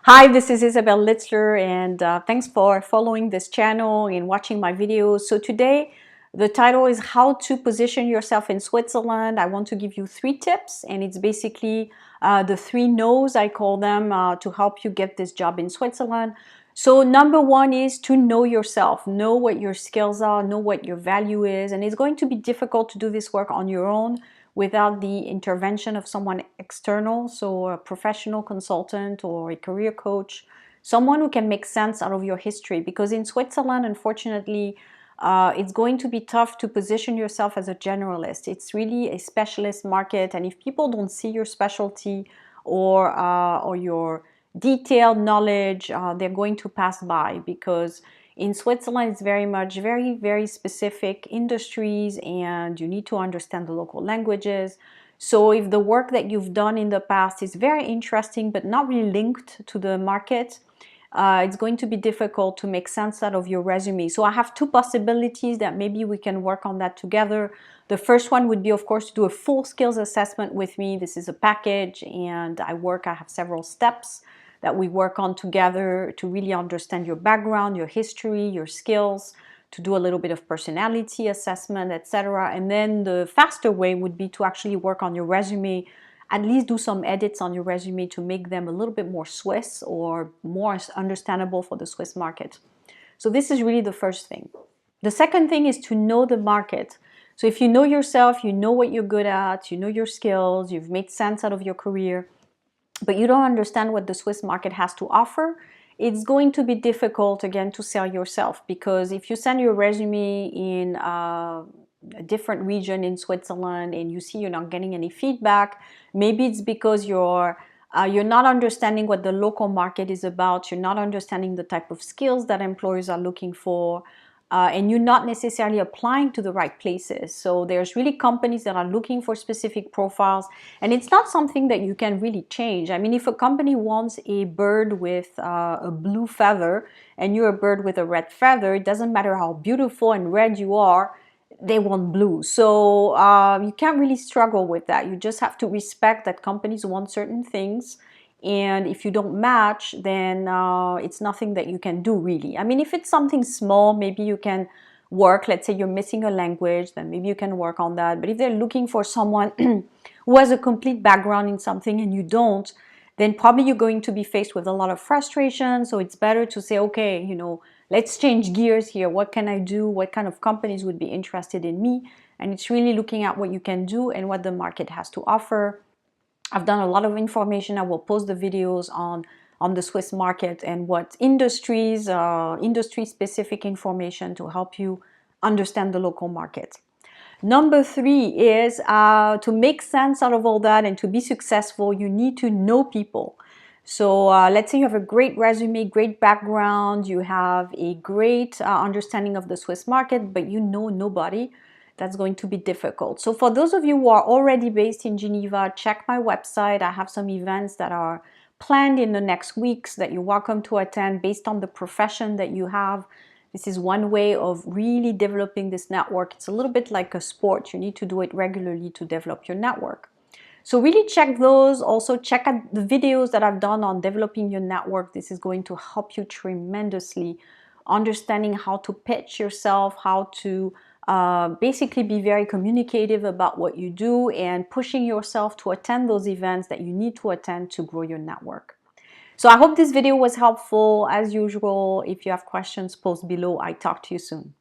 Hi, this is Isabelle Litzler, and thanks for following this channel and watching my videos. So today, the title is How to Position Yourself in Switzerland. I want to give you 3 tips, and it's basically the 3 no's, I call them, to help you get this job in Switzerland. So number 1 is to know yourself, know what your skills are, know what your value is, and it's going to be difficult to do this work on your own without the intervention of someone external, so a professional consultant or a career coach, someone who can make sense out of your history. Because in Switzerland, unfortunately, it's going to be tough to position yourself as a generalist. It's really a specialist market, and if people don't see your specialty or your detailed knowledge, they're going to pass by, because in Switzerland, it's very much very specific industries, and you need to understand the local languages. So if the work that you've done in the past is very interesting but not really linked to the market, it's going to be difficult to make sense out of your resume. So I have 2 possibilities that maybe we can work on that together. The first one would be, of course, to do a full skills assessment with me. This is a package, and I have several steps that we work on together to really understand your background, your history, your skills, to do a little bit of personality assessment, etc. And then the faster way would be to actually work on your resume, at least do some edits on your resume to make them a little bit more Swiss or more understandable for the Swiss market. So this is really the first thing. The second thing is to know the market. So if you know yourself, you know what you're good at, you know your skills, you've made sense out of your career, but you don't understand what the Swiss market has to offer, it's going to be difficult again to sell yourself. Because if you send your resume in a different region in Switzerland and you see you're not getting any feedback, maybe it's because you're not understanding what the local market is about, you're not understanding the type of skills that employers are looking for, and you're not necessarily applying to the right places. So there's really companies that are looking for specific profiles, and it's not something that you can really change. I mean, if a company wants a bird with a blue feather and you're a bird with a red feather, it doesn't matter how beautiful and red you are, they want blue. So you can't really struggle with that. You just have to respect that companies want certain things, and if you don't match, then it's nothing that you can do really. I mean, if it's something small, maybe you can work. Let's say you're missing a language, then maybe you can work on that. But if they're looking for someone who has a complete background in something and you don't, then probably you're going to be faced with a lot of frustration. So it's better to say, okay, let's change gears here. What can I do? What kind of companies would be interested in me? And it's really looking at what you can do and what the market has to offer. I've done a lot of information. I will post the videos on the Swiss market and what industries, industry-specific information to help you understand the local market. Number 3 is to make sense out of all that and to be successful, you need to know people. So let's say you have a great resume, great background, you have a great understanding of the Swiss market, but you know nobody. That's going to be difficult. So for those of you who are already based in Geneva, check my website. I have some events that are planned in the next weeks that you're welcome to attend based on the profession that you have. This is one way of really developing this network. It's a little bit like a sport. You need to do it regularly to develop your network. So really check those. Also check out the videos that I've done on developing your network. This is going to help you tremendously understanding how to pitch yourself, how to basically be very communicative about what you do, and pushing yourself to attend those events that you need to attend to grow your network. So I hope this video was helpful. As usual, if you have questions, post below. I talk to you soon.